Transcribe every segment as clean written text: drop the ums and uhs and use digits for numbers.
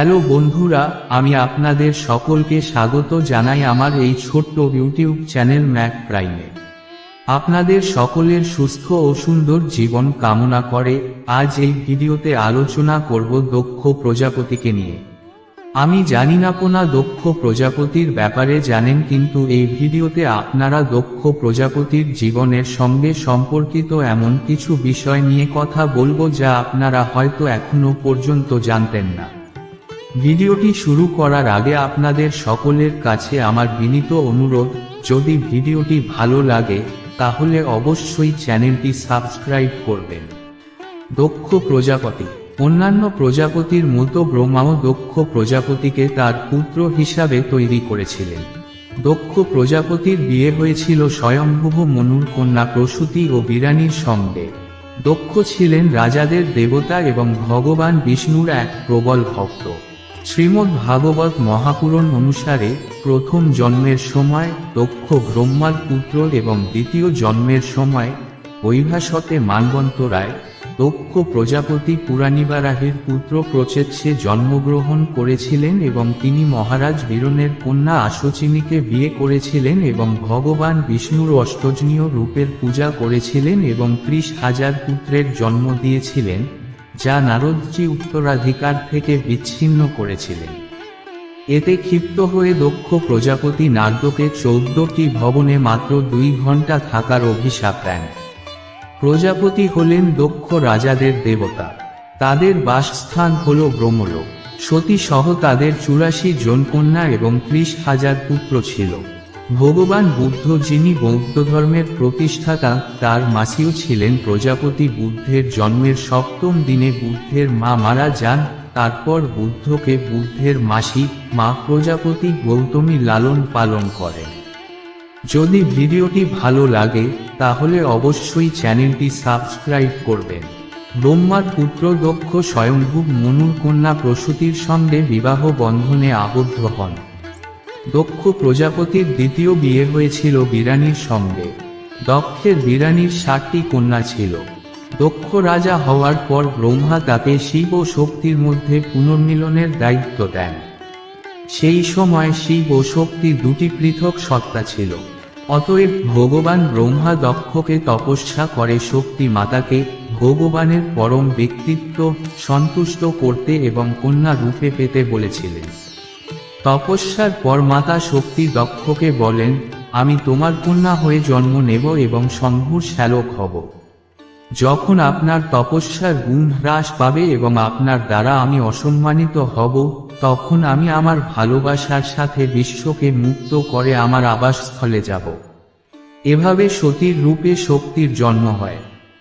Hello বন্ধুরা, আমি আপনাদের সকলকে স্বাগত জানাই আমার এই ছোট্ট ইউটিউব চ্যানেল ম্যাক প্রাইমে। আপনাদের সকলের সুস্থ ও সুন্দর জীবন কামনা করে আজ এই ভিডিওতে আলোচনা করব দক্ষ প্রজাপতিকে নিয়ে। আমি জানি না কোনা দক্ষ প্রজাপতির ব্যাপারে জানেন, কিন্তু এই ভিডিওতে আপনারা দক্ষ প্রজাপতির জীবনের সঙ্গে সম্পর্কিত এমন কিছু বিষয় নিয়ে কথা বলবো যা আপনারা হয়তো এখনো পর্যন্ত জানতেন না। ভিডিওটি শুরু করার আগে আপনাদের সকলের কাছে আমার বিনীত অনুরোধ, যদি ভিডিওটি ভালো লাগে তাহলে অবশ্যই চ্যানেলটি সাবস্ক্রাইব করবেন। দক্ষ প্রজাপতি। অন্যান্য প্রজাপতির মতো ব্রহ্মাও দক্ষ প্রজাপতিকে তার পুত্র হিসাবে তৈরি করেছিলেন। দক্ষ প্রজাপতির বিয়ে হয়েছিল স্বয়ম্ভুব মনুর কন্যা প্রসূতি ও বিরানীর সঙ্গে। দক্ষ ছিলেন রাজাদের দেবতা এবং ভগবান বিষ্ণুর এক প্রবল ভক্ত। শ্রীমদ্ ভাগবত মহাপুরাণ অনুসারে প্রথম জন্মের সময় দক্ষ ব্রহ্মার পুত্র এবং দ্বিতীয় জন্মের সময় বৈভাসতে মানবন্তরায় দক্ষ প্রজাপতি পুরাণীবারাহের পুত্র প্রচেতসে জন্মগ্রহণ করেছিলেন এবং তিনি মহারাজ বীরনের কন্যা আশচিনীকে বিয়ে করেছিলেন এবং ভগবান বিষ্ণুর অষ্টজনীয় রূপের পূজা করেছিলেন এবং 30,000 পুত্রের জন্ম দিয়েছিলেন, যা নারদজি উত্তরাধিকার থেকে বিচ্ছিন্ন করেছিলেন। এতে ক্ষিপ্ত হয়ে দক্ষ প্রজাপতি নারদকে 14টি ভবনে মাত্র 2 ঘন্টা থাকার অভিশাপ দেন। প্রজাপতি হলেন দক্ষ রাজাদের দেবতা। তাদের বাসস্থান হল ব্রহ্মলোক। সতী সহ তাদের 84 জন কন্যা এবং 30,000 পুত্র ছিল। ভগবান বুদ্ধ, যিনি বৌদ্ধ ধর্মের প্রতিষ্ঠাতা, তার মাসিও ছিলেন প্রজাপতি। বুদ্ধের জন্মের 7ম দিনে বুদ্ধের মা মারা যান। তারপর বুদ্ধকে বুদ্ধের মাসি মা প্রজাপতি গৌতমী লালন পালন করেন। যদি ভিডিওটি ভালো লাগে তাহলে অবশ্যই চ্যানেলটি সাবস্ক্রাইব করবেন। ব্রহ্মার পুত্র দক্ষ স্বয়ম্ভুব মনুর কন্যা প্রসূতির সঙ্গে বিবাহ বন্ধনে আবদ্ধ হন। দক্ষ প্রজাপতির দ্বিতীয় বিয়ে হয়েছিল বিরানীর সঙ্গে। দক্ষের বিরানীর 7টি কন্যা ছিল। দক্ষ রাজা হওয়ার পর ব্রহ্মা তাকে শিব ও শক্তির মধ্যে পুনর্মিলনের দায়িত্ব দেন। সেই সময় শিব ও শক্তি 2টি পৃথক সত্তা ছিল। অতএব ভগবান ব্রহ্মা দক্ষকে তপস্যা করে শক্তি মাতাকে ভগবানের পরম ব্যক্তিত্ব সন্তুষ্ট করতে এবং কন্যা রূপে পেতে বলেছিলেন। তপস্যার পর মাতা শক্তি দক্ষকে বলেন, আমি তোমার কন্যা হয়ে জন্ম নেব এবং শম্ভুর শ্যালক হব। যখন আপনার তপস্যার গুণ হ্রাস পাবে এবং আপনার দ্বারা আমি অসম্মানিত হব, তখন আমি আমার ভালোবাসার সাথে বিশ্বকে মুক্ত করে আমার আবাসস্থলে যাব। এভাবে সতীর রূপে শক্তির জন্ম হয়।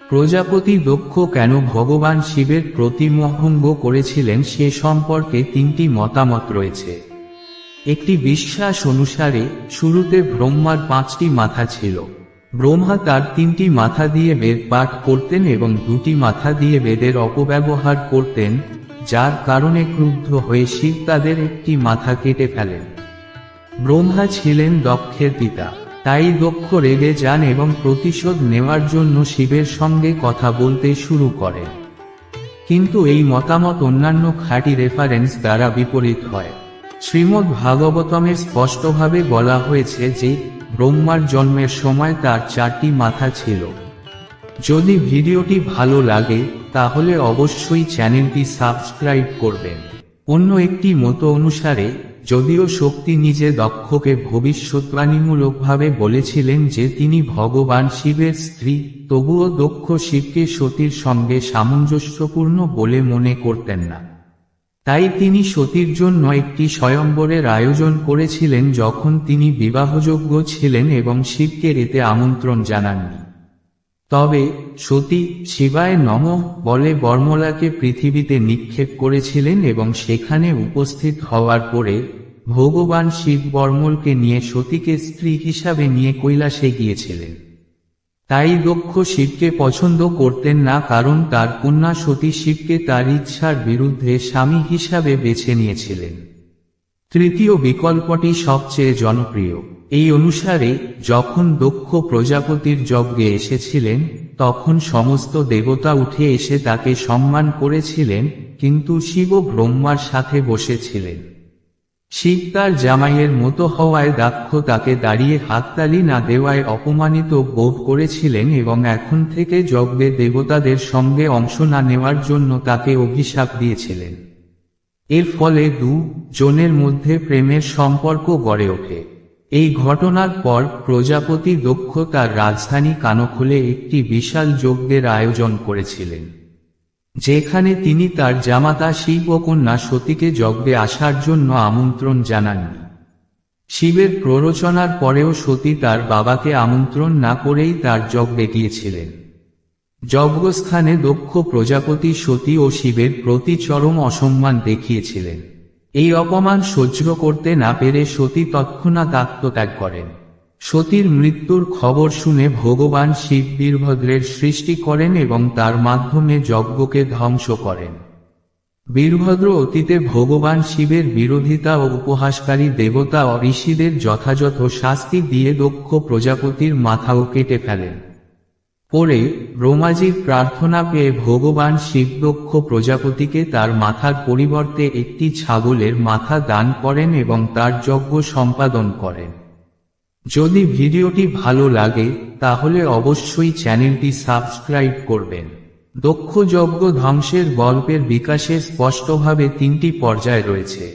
প্রজাপতি দক্ষ কেন ভগবান শিবের প্রতিমভঙ্গ করেছিলেন সে সম্পর্কে 3টি মতামত রয়েছে। একটি বিশ্বাস অনুসারে শুরুতে ব্রহ্মার 5টি মাথা ছিল। ব্রহ্মা তার 3টি মাথা দিয়ে বেদ পাঠ করতেন এবং 2টি মাথা দিয়ে বেদের অপব্যবহার করতেন, যার কারণে ক্রুদ্ধ হয়ে শিব তাদের একটি মাথা কেটে ফেলেন। ব্রহ্মা ছিলেন দক্ষের পিতা, তাই দক্ষ রেগে যান এবং প্রতিশোধ নেওয়ার জন্য শিবের সঙ্গে কথা বলতে শুরু করেন। কিন্তু এই মতামত অন্যান্য খাঁটি রেফারেন্স দ্বারা বিপরীত হয়। শ্রীমদ্ ভাগবতমে স্পষ্টভাবে বলা হয়েছে যে ব্রহ্মার জন্মের সময় তার 4টি মাথা ছিল। যদি ভিডিওটি ভালো লাগে তাহলে অবশ্যই চ্যানেলটি সাবস্ক্রাইব করবেন। অন্য একটি মত অনুসারে যদিও শক্তি নিজে দক্ষকে ভবিষ্যদ্বাণীমূলকভাবে বলেছিলেন যে তিনি ভগবান শিবের স্ত্রী, তবুও দক্ষ শিবকে সতীর সঙ্গে সামঞ্জস্যপূর্ণ বলে মনে করতেন না। তাই তিনি সতীর জন্য একটি স্বয়ম্বরের আয়োজন করেছিলেন যখন তিনি বিবাহযোগ্য ছিলেন এবং শিবকে এতে আমন্ত্রণ জানাননি। তবে সতী শিবায় নমঃ বলে বর্মলাকে পৃথিবীতে নিক্ষেপ করেছিলেন এবং সেখানে উপস্থিত হওয়ার পরে ভগবান শিব বর্মলকে নিয়ে সতীকে স্ত্রী হিসাবে নিয়ে কৈলাসে গিয়েছিলেন। তাই দক্ষ শিবকে পছন্দ করতেন না, কারণ তার কন্যা সতী শিবকে তার ইচ্ছার বিরুদ্ধে স্বামী হিসাবে বেছে নিয়েছিলেন। তৃতীয় বিকল্পটি সবচেয়ে জনপ্রিয়। এই অনুসারে যখন দক্ষ প্রজাপতির যজ্ঞে এসেছিলেন তখন সমস্ত দেবতা উঠে এসে তাকে সম্মান করেছিলেন কিন্তু শিবও ব্রহ্মার সাথে বসেছিলেন। শিব তার জামাইয়ের মতো হওয়ায় দাক্ষ তাকে দাঁড়িয়ে হাততালি না দেওয়ায় অপমানিত বোধ করেছিলেন এবং এখন থেকে যজ্ঞে দেবতাদের সঙ্গে অংশ না নেওয়ার জন্য তাকে অভিশাপ দিয়েছিলেন। এর ফলে দুজনের মধ্যে প্রেমের সম্পর্ক গড়ে ওঠে। এই ঘটনার পর প্রজাপতি দক্ষ তার রাজধানী কানখোলে একটি বিশাল যজ্ঞের আয়োজন করেছিলেন, যেখানে তিনি তার জামাতা শিব ও কন্যা সতীকে যজ্ঞে আসার জন্য আমন্ত্রণ জানাননি। শিবের প্ররোচনার পরেও সতী তার বাবাকে আমন্ত্রণ না করেই তার যজ্ঞে গিয়েছিলেন। যজ্ঞস্থানে দক্ষ প্রজাপতি সতী ও শিবের প্রতি চরম অসম্মান দেখিয়েছিলেন। এই অপমান সহ্য করতে না পেরে সতী তৎক্ষণাৎ আত্মত্যাগ করেন। সতীর মৃত্যুর খবর শুনে ভগবান শিব বীরভদ্রের সৃষ্টি করেন এবং তার মাধ্যমে যজ্ঞকে ধ্বংস করেন। বীরভদ্র অতীতে ভগবান শিবের বিরোধিতা ও উপহাসকারী দেবতা ও ঋষিদের যথাযথ শাস্তি দিয়ে দক্ষ প্রজাপতির মাথাও কেটে ফেলেন। পরে ব্রহ্মাজির প্রার্থনা পেয়ে ভগবান শিব দক্ষ প্রজাপতিকে তার মাথার পরিবর্তে একটি ছাগলের মাথা দান করেন এবং তার যজ্ঞ সম্পাদন করেন। যদি ভিডিওটি ভালো লাগে তাহলে অবশ্যই চ্যানেলটি সাবস্ক্রাইব করবেন। দক্ষ যজ্ঞ ধ্বংসের গল্পের বিকাশে স্পষ্টভাবে তিনটি পর্যায় রয়েছে।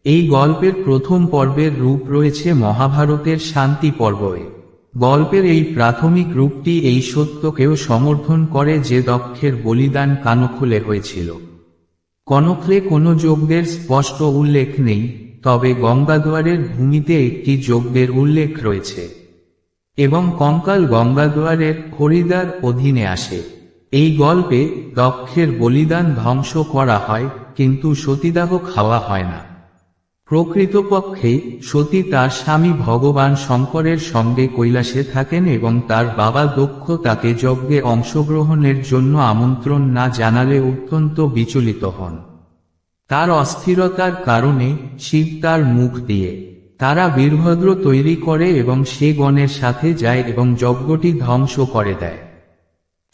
এই গল্পের প্রথম পর্বের রূপ রয়েছে মহাভারতের শান্তি পর্বে। গল্পের এই প্রাথমিক রূপটি এই সত্যকেও সমর্থন করে যে দক্ষের বলিদান কানখোলে হয়েছিল। কনখলে কোনো যজ্ঞের স্পষ্ট উল্লেখ নেই, তবে গঙ্গাদ্বারের ভূমিতে একটি যজ্ঞের উল্লেখ রয়েছে এবং কঙ্কাল গঙ্গাদ্বারের হরিদ্বার অধীনে আসে। এই গল্পে দক্ষের বলিদান ধ্বংস করা হয়, কিন্তু সতীদাহ খাওয়া হয় না। প্রকৃতপক্ষে সতী তার স্বামী ভগবান শঙ্করের সঙ্গে কৈলাসে থাকেন এবং তার বাবা দক্ষ তাকে যজ্ঞে অংশগ্রহণের জন্য আমন্ত্রণ না জানালে অত্যন্ত বিচলিত হন। তার অস্থিরতার কারণে শিব তার মুখ দিয়ে তারা বীরভদ্র তৈরি করে এবং সে গণের সাথে যায় এবং যজ্ঞটি ধ্বংস করে দেয়।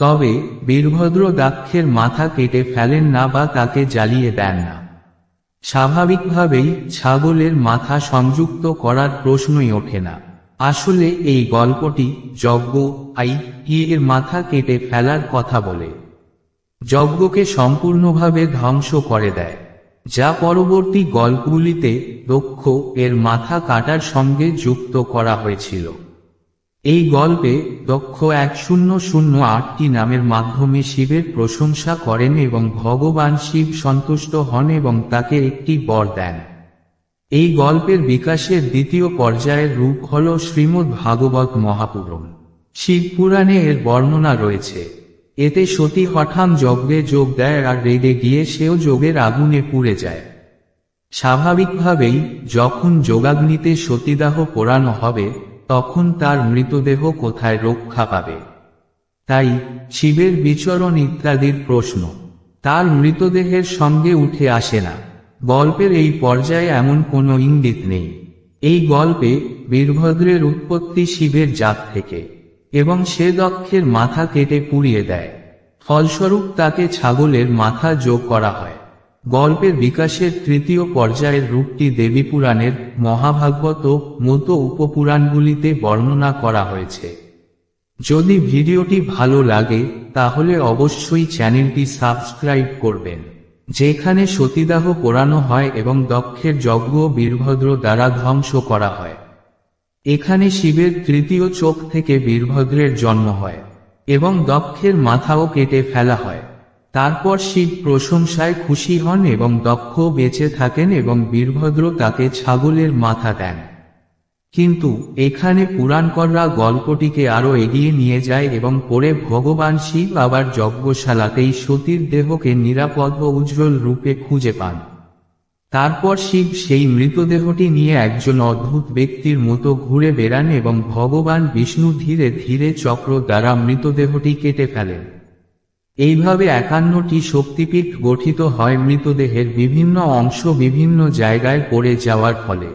তবে বীরভদ্র দাক্ষের মাথা কেটে ফেলেন না বা তাকে জ্বালিয়ে দেন না। স্বাভাবিকভাবেই ছাগলের মাথা সংযুক্ত করার প্রশ্নই ওঠে না। আসলে এই গল্পটি যজ্ঞ এর মাথা কেটে ফেলার কথা বলে যজ্ঞকে সম্পূর্ণভাবে ধ্বংস করে দেয়, যা পরবর্তী গল্পগুলিতে দক্ষ এর মাথা কাটার সঙ্গে যুক্ত করা হয়েছিল। এই গল্পে দক্ষ 1008টি নামের মাধ্যমে শিবের প্রশংসা করেন এবং ভগবান শিব সন্তুষ্ট হন এবং তাকে একটি বর দেন। এই গল্পের বিকাশের দ্বিতীয় পর্যায়ের রূপ হল শ্রীমদ্ ভাগবত মহাপুরাণ। শিব পুরাণে এর বর্ণনা রয়েছে। এতে সতী হঠাৎ যজ্ঞে যোগ দেয় আর রেগে গিয়ে সেও যোগের আগুনে পুড়ে যায়। স্বাভাবিকভাবেই যখন যোগাগ্নিতে সতীদাহ পোড়ানো হবে তখন তার মৃতদেহ কোথায় রক্ষা পাবে? তাই শিবের বিচরণ ইত্যাদির প্রশ্ন তার মৃতদেহের সঙ্গে উঠে আসে না। গল্পের এই পর্যায়ে এমন কোনো ইঙ্গিত নেই। এই গল্পে বীরভদ্রের উৎপত্তি শিবের জাত থেকে এবং সে দক্ষের মাথা কেটে পুড়িয়ে দেয়। ফলস্বরূপ তাকে ছাগলের মাথা যোগ করা হয়। গল্পের বিকাশের তৃতীয় পর্যায়ের রূপটি দেবীপুরাণের মহাভাগবত মতো উপপুরাণগুলিতে বর্ণনা করা হয়েছে। যদি ভিডিওটি ভালো লাগে তাহলে অবশ্যই চ্যানেলটি সাবস্ক্রাইব করবেন, যেখানে সতীদাহ পোড়ানো হয় এবং দক্ষের যজ্ঞ বীরভদ্র দ্বারা ধ্বংস করা হয়। এখানে শিবের তৃতীয় চোখ থেকে বীরভদ্রের জন্ম হয় এবং দক্ষের মাথাও কেটে ফেলা হয়। তারপর শিব প্রশংসায় খুশি হন এবং দক্ষ বেঁচে থাকেন এবং বীরভদ্র তাকে ছাগলের মাথা দেন। কিন্তু এখানে পুরাণকররা গল্পটিকে আরো এগিয়ে নিয়ে যায় এবং পরে ভগবান শিব আবার যজ্ঞশালাতেই সতীর দেহকে নিরাপদ ও উজ্জ্বল রূপে খুঁজে পান। তারপর শিব সেই মৃতদেহটি নিয়ে একজন অদ্ভুত ব্যক্তির মতো ঘুরে বেড়ান এবং ভগবান বিষ্ণু ধীরে ধীরে চক্র দ্বারা মৃতদেহটি কেটে ফেলেন। এইভাবে 51টি শক্তিপীঠ গঠিত হয় মৃতদেহের বিভিন্ন অংশ বিভিন্ন জায়গায় পড়ে যাওয়ার ফলে।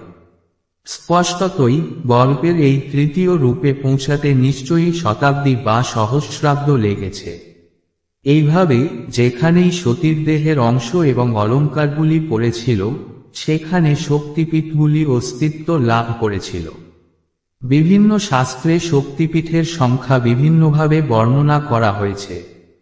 স্পষ্টতই গল্পের এই তৃতীয় রূপে পৌঁছাতে নিশ্চয়ই শতাব্দী বা সহস্রাব্দ লেগেছে। এইভাবে যেখানেই সতীর দেহের অংশ এবং অলঙ্কারগুলি পড়েছিল, সেখানে শক্তিপীঠগুলি অস্তিত্ব লাভ করেছিল। বিভিন্ন শাস্ত্রে শক্তিপীঠের সংখ্যা বিভিন্নভাবে বর্ণনা করা হয়েছে।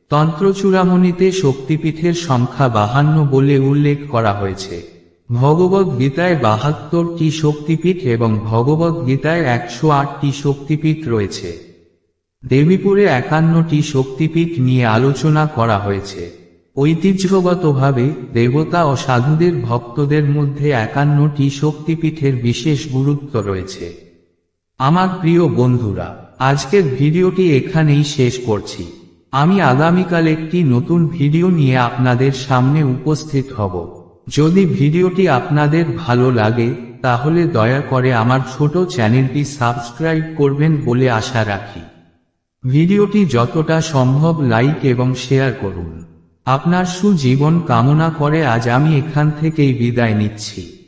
তন্ত্রচূড়ামণিতে শক্তিপীঠের সংখ্যা 52 বলে উল্লেখ করা হয়েছে। ভগবদ গীতায় 72টি শক্তিপীঠ এবং ভগবদ গীতায় 108টি শক্তিপীঠ রয়েছে। দেবীপুরে 51টি শক্তিপীঠ নিয়ে আলোচনা করা হয়েছে। ঐতিহ্যগতভাবে দেবতা ও সাধুদের ভক্তদের মধ্যে 51টি শক্তিপীঠের বিশেষ গুরুত্ব রয়েছে। আমার প্রিয় বন্ধুরা, আজকের ভিডিওটি এখানেই শেষ করছি। আমি আগামীকাল একটি নতুন ভিডিও নিয়ে আপনাদের সামনে উপস্থিত হব। যদি ভিডিওটি আপনাদের ভালো লাগে, তাহলে দয়া করে আমার ছোট চ্যানেলটি সাবস্ক্রাইব করবেন বলে আশা রাখি। ভিডিওটি যতটা সম্ভব লাইক এবং শেয়ার করুন। আপনার সুজীবন কামনা করে আজ আমি এখান থেকেই বিদায় নিচ্ছি।